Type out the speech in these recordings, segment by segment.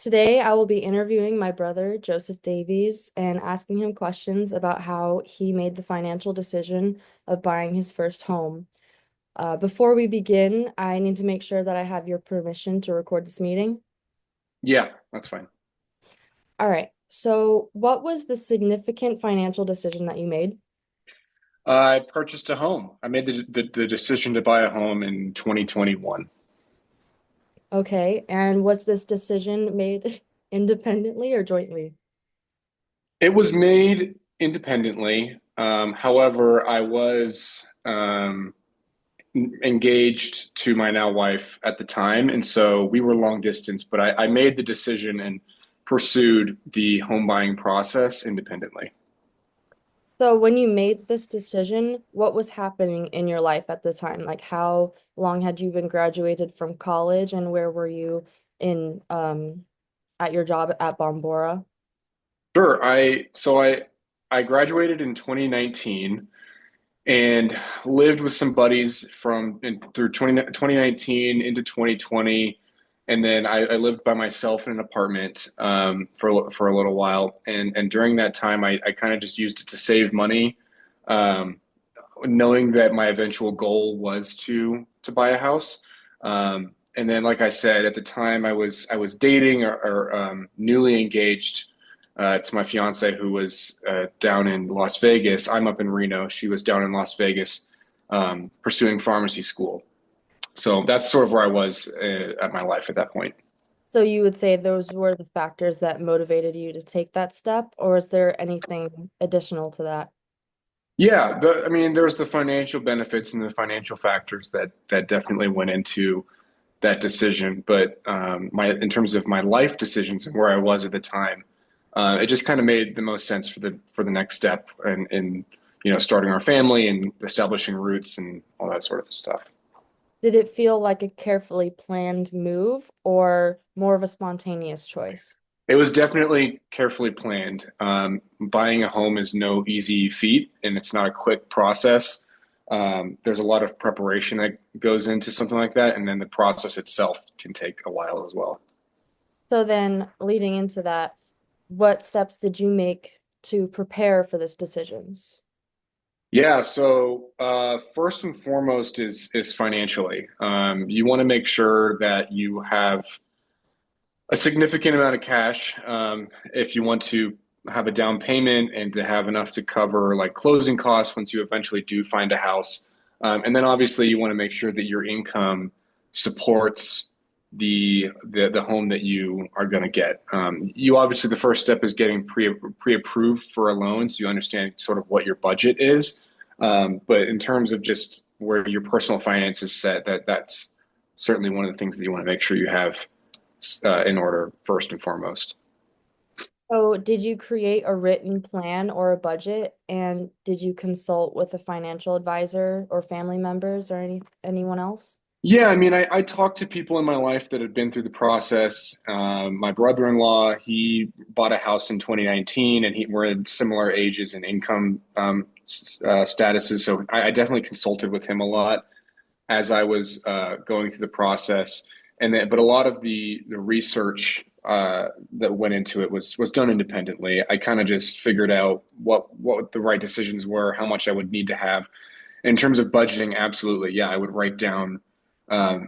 Today, I will be interviewing my brother, Joseph Davies, and asking him questions about how he made the financial decision of buying his first home. Before we begin, I need to make sure that I have your permission to record this meeting. Yeah, that's fine. All right. So, what was the significant financial decision that you made? I purchased a home. I made the decision to buy a home in 2021. Okay. And was this decision made independently or jointly? It was made independently. However, I was engaged to my now wife at the time, and so we were long distance, but I made the decision and pursued the home buying process independently. So when you made this decision, what was happening in your life at the time? Like how long had you been graduated from college and where were you in at your job at Bombora? Sure. I graduated in 2019 and lived with some buddies through 2019 into 2020. And then I lived by myself in an apartment for a little while. And during that time, I kind of just used it to save money, um, knowing that my eventual goal was to buy a house. And then, like I said, at the time I was dating or newly engaged to my fiance who was down in Las Vegas. I'm up in Reno. She was down in Las Vegas pursuing pharmacy school. So that's sort of where I was at my life at that point. So you would say those were the factors that motivated you to take that step, or is there anything additional to that? Yeah, I mean, there's the financial benefits and the financial factors that definitely went into that decision. But my in terms of my life decisions and where I was at the time, it just kind of made the most sense for the next step and starting our family and establishing roots and all that sort of stuff. Did it feel like a carefully planned move or more of a spontaneous choice? It was definitely carefully planned. Buying a home is no easy feat, and it's not a quick process. There's a lot of preparation that goes into something like that, and then the process itself can take a while as well. So then leading into that, what steps did you make to prepare for this decisions? Yeah, so first and foremost is financially. You want to make sure that you have a significant amount of cash if you want to have a down payment and to have enough to cover like closing costs once you eventually do find a house. And then obviously you want to make sure that your income supports the home that you are going to get. You obviously the first step is getting pre-approved for a loan, so you understand sort of what your budget is. But in terms of just where your personal finance is set, that's certainly one of the things that you want to make sure you have in order first and foremost. So, did you create a written plan or a budget, and did you consult with a financial advisor or family members or anyone else? Yeah, I mean, I talked to people in my life that had been through the process. My brother-in-law, he bought a house in 2019, and we're in similar ages and income statuses. So I definitely consulted with him a lot as I was going through the process. And then, but a lot of the research that went into it was done independently. I kind of just figured out what the right decisions were, how much I would need to have. In terms of budgeting, absolutely, yeah, I would write down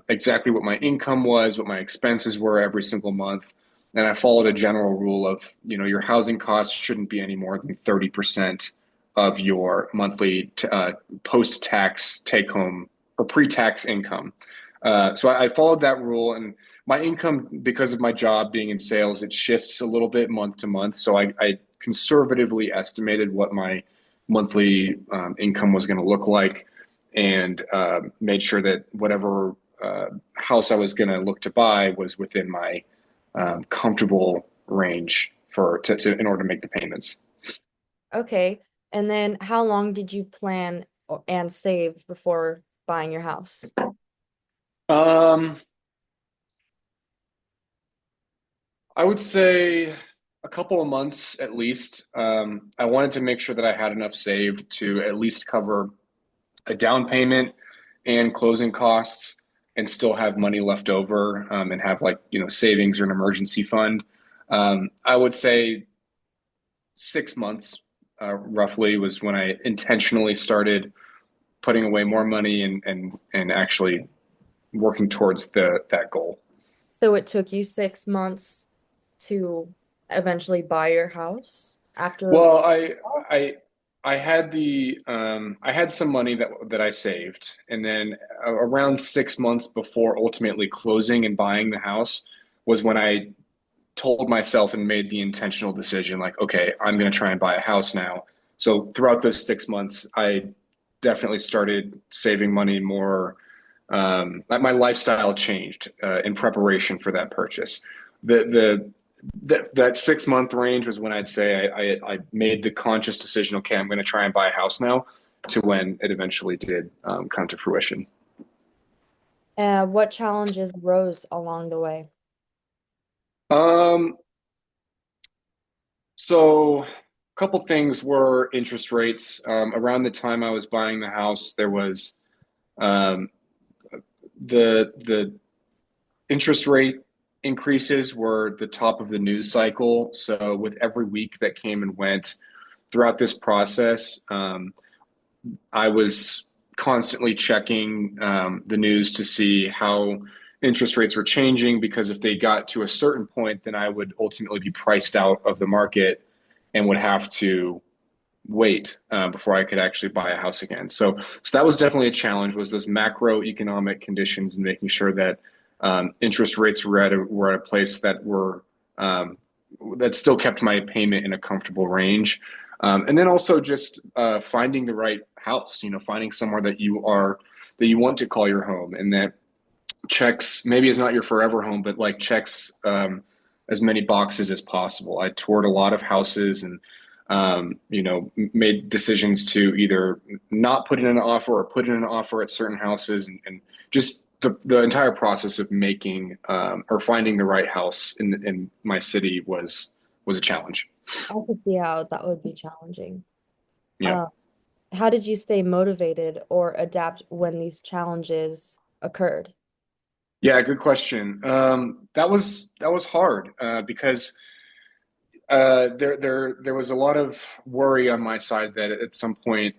exactly what my income was, what my expenses were every single month. And I followed a general rule of, your housing costs shouldn't be any more than 30% of your monthly post-tax take-home or pre-tax income. So I followed that rule, and my income, because of my job being in sales, it shifts a little bit month to month. So I conservatively estimated what my monthly income was going to look like, and made sure that whatever house I was going to look to buy was within my comfortable range in order to make the payments. Okay. And then how long did you plan and save before buying your house? Um, I would say a couple of months at least. I wanted to make sure that I had enough saved to at least cover a down payment and closing costs. and still have money left over, and have like, savings or an emergency fund. I would say 6 months, roughly, was when I intentionally started putting away more money and actually working towards the that goal. So it took you 6 months to eventually buy your house after. Well, I I had I had some money that I saved, and then around 6 months before ultimately closing and buying the house was when I told myself and made the intentional decision, like, okay, I'm going to try and buy a house now. So throughout those 6 months, I definitely started saving money more. My lifestyle changed in preparation for that purchase. The that 6 month range was when I'd say I made the conscious decision. Okay, I'm going to try and buy a house now. To when it eventually did come to fruition. What challenges arose along the way? Um, so a couple things were interest rates. Around the time I was buying the house, there was um, the interest rate increases were the top of the news cycle. So with every week that came and went throughout this process, I was constantly checking the news to see how interest rates were changing because if they got to a certain point, then I would ultimately be priced out of the market and would have to wait before I could actually buy a house again. So that was definitely a challenge. Was those macroeconomic conditions and making sure that interest rates were at a place um, that still kept my payment in a comfortable range, and then also just finding the right house. Finding somewhere that you want to call your home, and that checks maybe is not your forever home, but like checks as many boxes as possible. I toured a lot of houses and made decisions to either not put in an offer or put in an offer at certain houses, and just the entire process of making or finding the right house in my city was a challenge. I could see how that would be challenging. Yeah. Uh, how did you stay motivated or adapt when these challenges occurred? Yeah, good question. That was hard because there was a lot of worry on my side that at some point,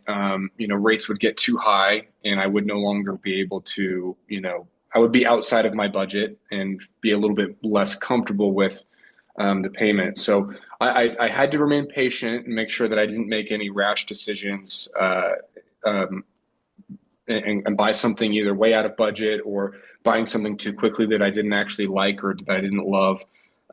rates would get too high, and I would no longer be able to, I would be outside of my budget and be a little bit less comfortable with the payment. So I had to remain patient and make sure that I didn't make any rash decisions. Um, and buy something either way out of budget or buying something too quickly that I didn't actually like or that I didn't love.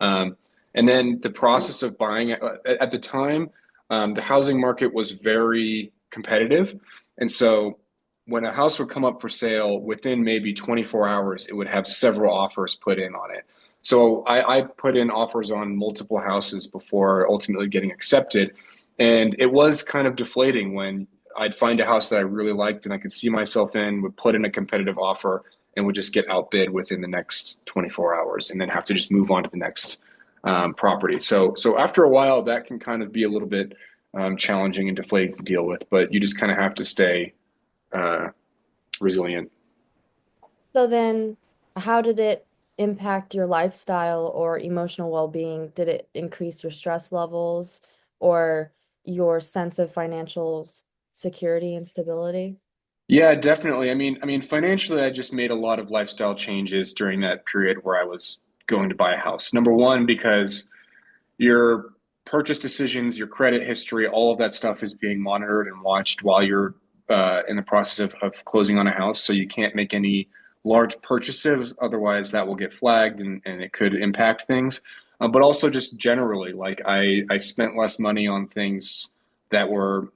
Um, and then the process of buying at the time, the housing market was very competitive. And so when a house would come up for sale within maybe 24 hours, it would have several offers put in on it. So I put in offers on multiple houses before ultimately getting accepted. And it was kind of deflating when I'd find a house that I really liked and I could see myself in, would put in a competitive offer, and would just get outbid within the next 24 hours, and then have to just move on to the next property. So after a while, that can kind of be a little bit challenging and deflating to deal with, but you just kind of have to stay uh, resilient. So then, how did it impact your lifestyle or emotional well-being? Did it increase your stress levels or your sense of financial security and stability? Yeah, definitely. I mean, financially, I just made a lot of lifestyle changes during that period where I was going to buy a house. Number one, because your purchase decisions, your credit history, all of that stuff is being monitored and watched while you're in the process of closing on a house. So you can't make any large purchases, otherwise that will get flagged and it could impact things. But also just generally, like I spent less money on things that were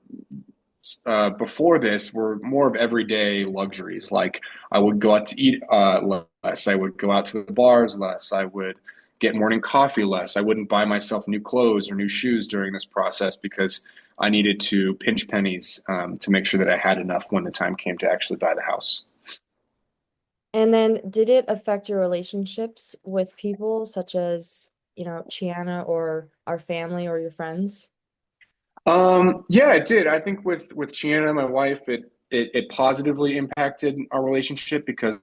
before this were more of everyday luxuries. Like I would go out to eat less. I would go out to the bars less. I would get morning coffee less. I wouldn't buy myself new clothes or new shoes during this process because I needed to pinch pennies to make sure that I had enough when the time came to actually buy the house. And then did it affect your relationships with people such as, Chiana or our family or your friends? Yeah, it did. I think with Gianna, my wife, it positively impacted our relationship because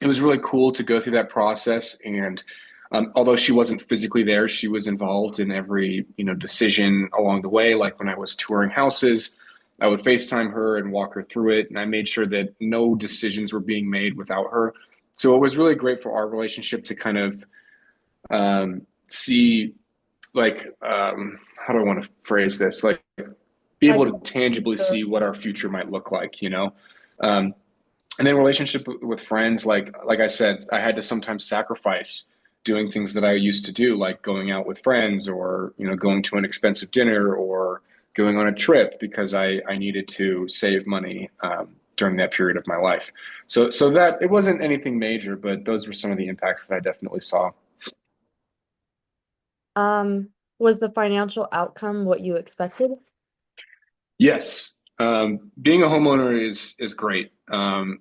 it was really cool to go through that process. And although she wasn't physically there, she was involved in every, decision along the way. Like when I was touring houses, I would FaceTime her and walk her through it. And I made sure that no decisions were being made without her. So it was really great for our relationship to kind of see, like, how do I want to phrase this? Like, be Like, able to tangibly see what our future might look like. Um, and then relationship with friends, like I said, I had to sometimes sacrifice doing things that I used to do, like going out with friends or, going to an expensive dinner or going on a trip because I needed to save money during that period of my life. So that it wasn't anything major, but those were some of the impacts that I definitely saw. was the financial outcome what you expected? Yes. Being a homeowner is great. And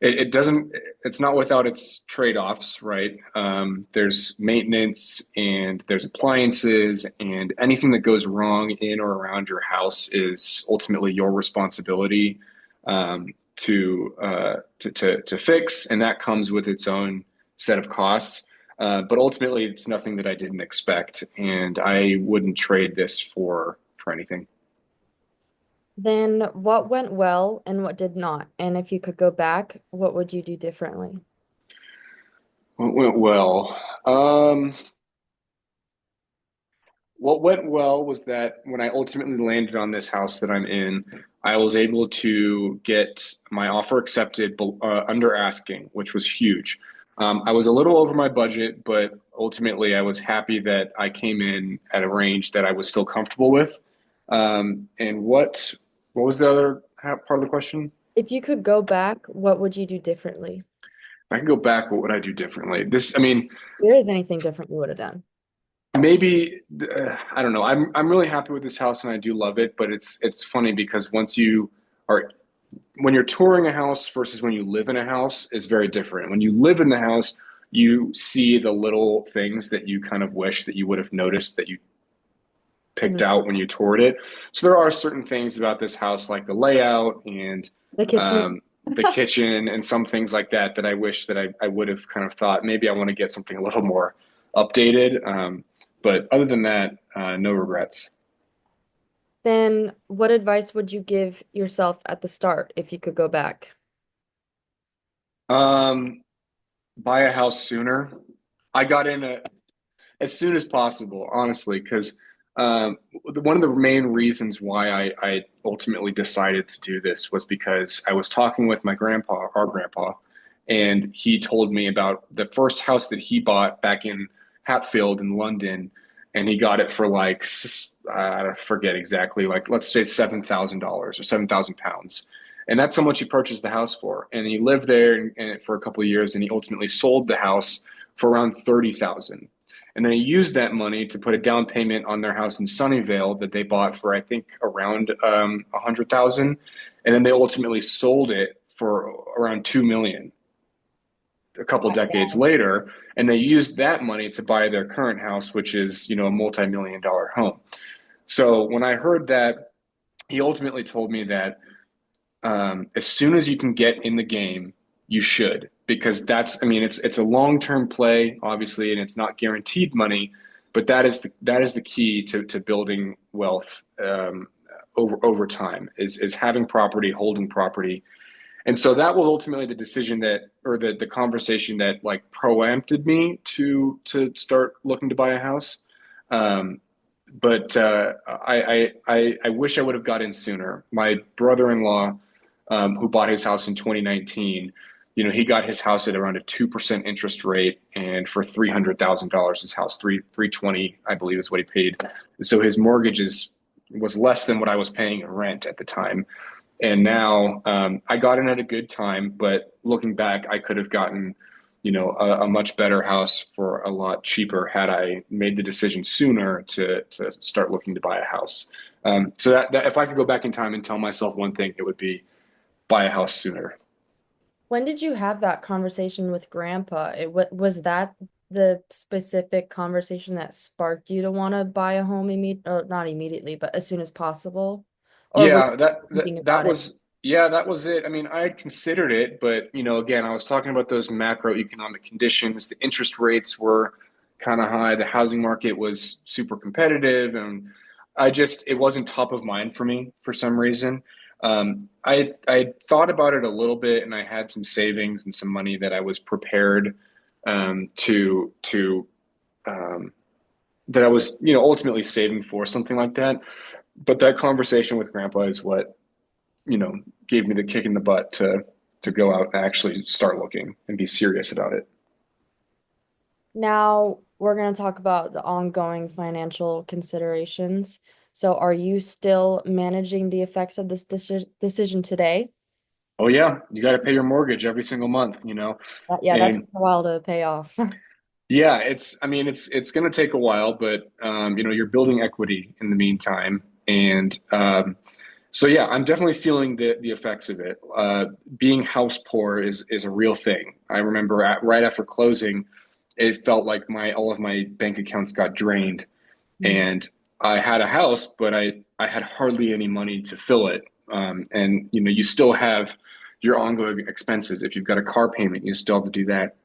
it doesn't, it's not without its trade-offs, right? There's maintenance and there's appliances, and anything that goes wrong in or around your house is ultimately your responsibility to fix, and that comes with its own set of costs. But ultimately, it's nothing that I didn't expect, and I wouldn't trade this for anything. Then what went well and what did not? And if you could go back, what would you do differently? What went well? Um, What went well was that when I ultimately landed on this house that I'm in, I was able to get my offer accepted under asking, which was huge. I was a little over my budget, but ultimately I was happy that I came in at a range that I was still comfortable with. And what was the other part of the question? If you could go back, what would you do differently? If I could go back, what would I do differently? I mean, There is anything different you would have done. maybe I don't know. I'm really happy with this house and I do love it, but it's funny because are when you're touring a house versus when you live in a house is very different. When you live in the house, you see the little things that you kind of wish that you would have noticed that you picked Mhm. out when you toured it. So there are certain things about this house, like the layout and The kitchen. the kitchen and some things like that, that I wish that I would have kind of thought maybe I want to get something a little more updated. But other than that, no regrets. Then what advice would you give yourself at the start if you could go back? Um, Buy a house sooner. I got in as soon as possible, honestly, because one of the main reasons why I ultimately decided to do this was because I was talking with our grandpa, and he told me about the first house that he bought back in Hatfield in London, and he got it for like, I forget exactly, like let's say $7,000 or 7,000 pounds. And that's how much he purchased the house for. And he lived there for a couple of years, and he ultimately sold the house for around 30,000. And then he used that money to put a down payment on their house in Sunnyvale that they bought for, I think, around 100,000. And then they ultimately sold it for around 2 million a couple decades later. And they used that money to buy their current house, which is, a multi-million-dollar home. So when I heard that, he ultimately told me that as soon as you can get in the game, you should, because I mean, it's a long-term play, obviously, and it's not guaranteed money, but that is the key to building wealth over time is having property, holding property. And so that was ultimately the decision or the conversation that like proempted me to start looking to buy a house. Um, but I wish I would have got in sooner. My brother-in-law, who bought his house in 2019, he got his house at around a 2% interest rate, and for $300,000, his house 320, I believe, is what he paid. So his mortgage was less than what I was paying in rent at the time. And now I got in at a good time, but looking back, I could have gotten, a much better house for a lot cheaper had I made the decision sooner to start looking to buy a house. So that if I could go back in time and tell myself one thing, it would be buy a house sooner. When did you have that conversation with Grandpa? Was that the specific conversation that sparked you to want to buy a home not immediately, but as soon as possible? Or were Yeah, you thinking that about it? was. Yeah, that was it. I mean, I had considered it, but again, I was talking about those macroeconomic conditions. The interest rates were kind of high. The housing market was super competitive, and it wasn't top of mind for me for some reason. I thought about it a little bit, and I had some savings and some money that I was prepared to um, that I was ultimately saving for something like that. But that conversation with Grandpa is what you know, gave me the kick in the butt to go out and actually start looking and be serious about it. Now we're going to talk about the ongoing financial considerations. So, are you still managing the effects of this decision today? Oh yeah, you got to pay your mortgage every single month. Yeah, that took And a while to pay off. yeah, I mean it's going to take a while, but you're building equity in the meantime. And so yeah, I'm definitely feeling the effects of it. Being house poor is a real thing. I remember right after closing, it felt like my all of my bank accounts got drained. Mm. And I had a house, but I had hardly any money to fill it. And you still have your ongoing expenses. If you've got a car payment, you still have to do that.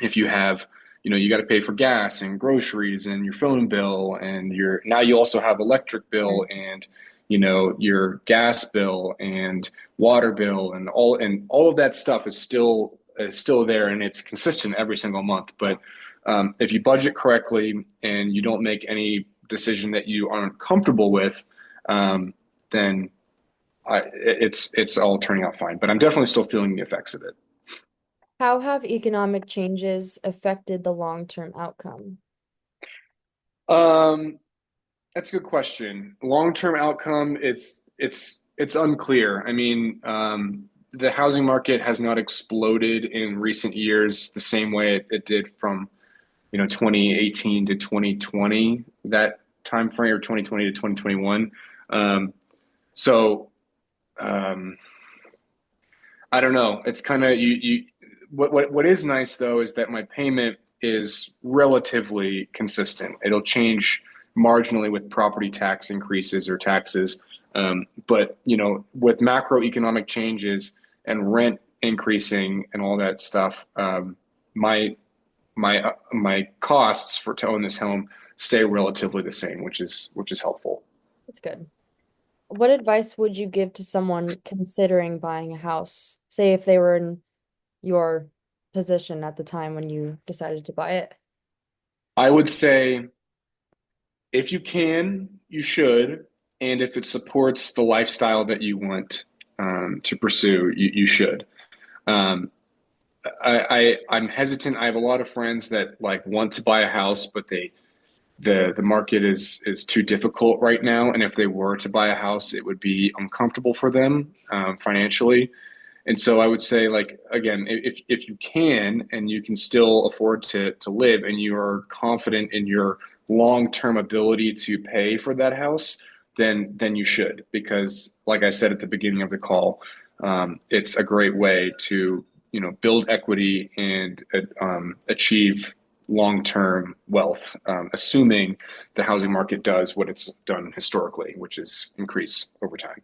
If you have, you got to pay for gas and groceries and your phone bill and your now you also have electric bill and your gas bill and water bill and all of that stuff is still there and it's consistent every single month. But if you budget correctly and you don't make any decision that you aren't comfortable with, then it's all turning out fine. But I'm definitely still feeling the effects of it. How have economic changes affected the long-term outcome? Um, That's a good question. Long-term outcome, it's unclear. I mean, the housing market has not exploded in recent years the same way it did from 2018 to 2020, that time frame, or 2020 to 2021. So um, I don't know. It's kind of you. What is nice though is that my payment is relatively consistent. It'll change marginally with property tax increases or taxes, but with macroeconomic changes and rent increasing and all that stuff, my my costs for to own this home stay relatively the same, which is helpful. That's good. What advice would you give to someone considering buying a house? Say if they were in your position at the time when you decided to buy it. I would say if you can, you should, and if it supports the lifestyle that you want to pursue, you should. Um, I'm hesitant. I have a lot of friends that like want to buy a house, but the market is too difficult right now. And if they were to buy a house, it would be uncomfortable for them financially. And so I would say, like again, if you can and you can still afford to live, and you are confident in your long term ability to pay for that house, then you should, because like I said at the beginning of the call, it's a great way to build equity and achieve long term wealth, assuming the housing market does what it's done historically, which is increase over time.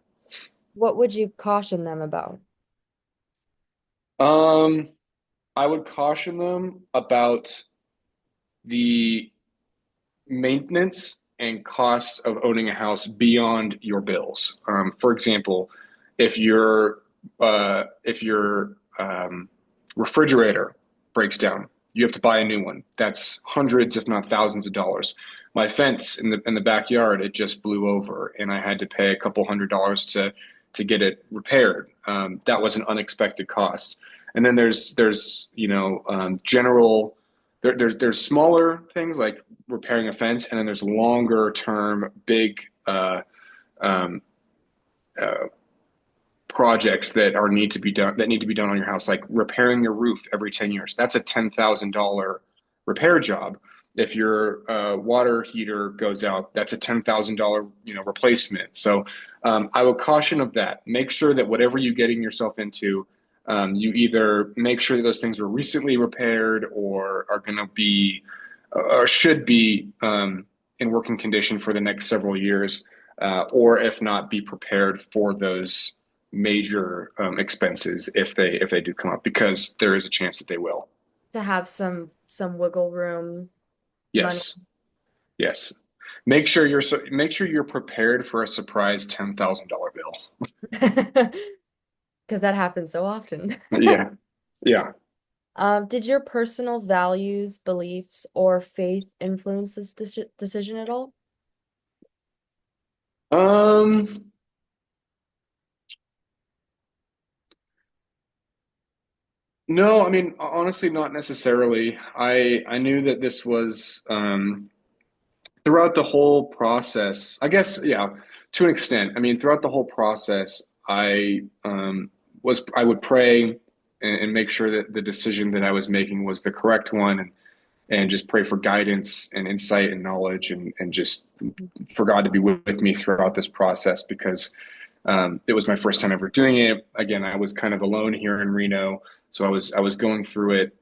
What would you caution them about? Um, I would caution them about the maintenance and costs of owning a house beyond your bills. For example, if your refrigerator breaks down, you have to buy a new one. That's hundreds, if not thousands, of dollars. My fence in the backyard, it just blew over, and I had to pay a couple $100s to get it repaired. That was an unexpected cost. And then there's general there's smaller things like repairing a fence, and then there's longer term big um, uh, projects that need to be done on your house, like repairing your roof every 10 years. That's a $10,000 repair job. If your water heater goes out, that's a $10,000 replacement. So I would caution of that. Make sure that whatever you're getting yourself into, you either make sure that those things were recently repaired or are going to be or should be in working condition for the next several years, or if not, be prepared for those major expenses if they do come up, because there is a chance that they will. To have some wiggle room money. Yes, yes. Make sure you're prepared for a surprise $10,000 bill. Because that happens so often. Yeah, yeah. Did your personal values, beliefs, or faith influence this decision at all? Um, no, I mean honestly, not necessarily. I knew that this was throughout the whole process. I guess, yeah, to an extent. I mean, throughout the whole process, I would pray and make sure that the decision that I was making was the correct one, and just pray for guidance and insight and knowledge, and just for God to be with me throughout this process, because it was my first time ever doing it. Again, I was kind of alone here in Reno, so I was going through it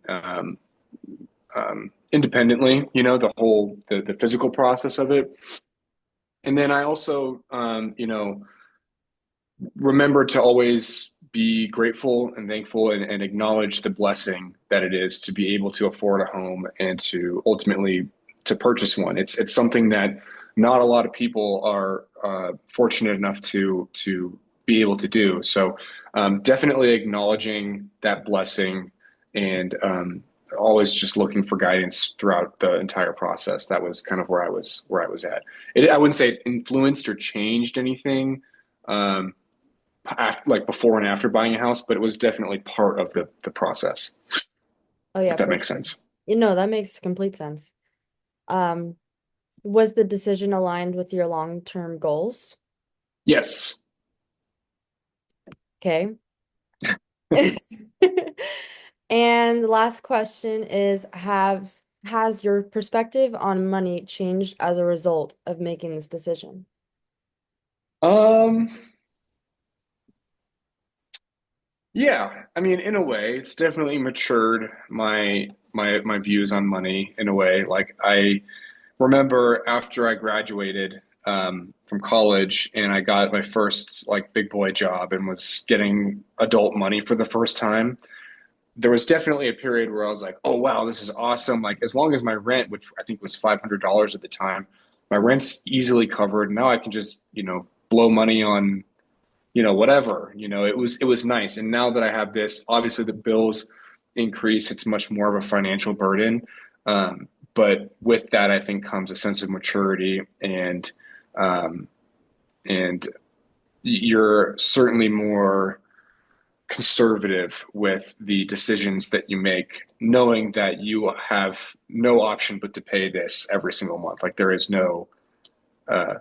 independently. You know, the physical process of it, and then I also remember to always be grateful and thankful, and acknowledge the blessing that it is to be able to afford a home and to ultimately to purchase one. It's something that not a lot of people are fortunate enough to be able to do. So definitely acknowledging that blessing, and always just looking for guidance throughout the entire process. That was kind of where I was at. I wouldn't say it influenced or changed anything. Um, like before and after buying a house, but it was definitely part of the process, Oh if yeah, that for makes sure. sense. You know, that makes complete sense. Um, was the decision aligned with your long-term goals? Yes. Okay. And the last question is, has your perspective on money changed as a result of making this decision? Um, yeah, I mean, in a way, it's definitely matured my views on money in a way. Like I remember after I graduated from college and I got my first like big boy job and was getting adult money for the first time, there was definitely a period where I was like, oh wow, this is awesome. Like as long as my rent, which I think was $500 at the time, my rent's easily covered. Now I can just, blow money on, whatever. It was nice. And now that I have this, obviously the bills increase. It's much more of a financial burden. But with that, I think comes a sense of maturity, um, and you're certainly more conservative with the decisions that you make, knowing that you have no option but to pay this every single month. Like there is no, uh,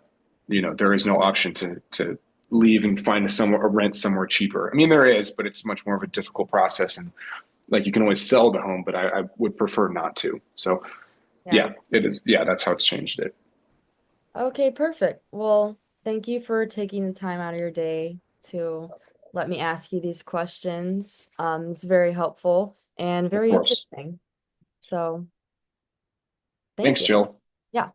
there is no option to leave and find a rent somewhere cheaper. I mean, there is, but it's much more of a difficult process, and like you can always sell the home, but I would prefer not to. So Yeah. yeah, it is. Yeah, that's how it's changed it. Okay, perfect. Well, thank you for taking the time out of your day to let me ask you these questions. It's very helpful and Of very course. interesting. So, thank Thanks, you. Jill. Yeah.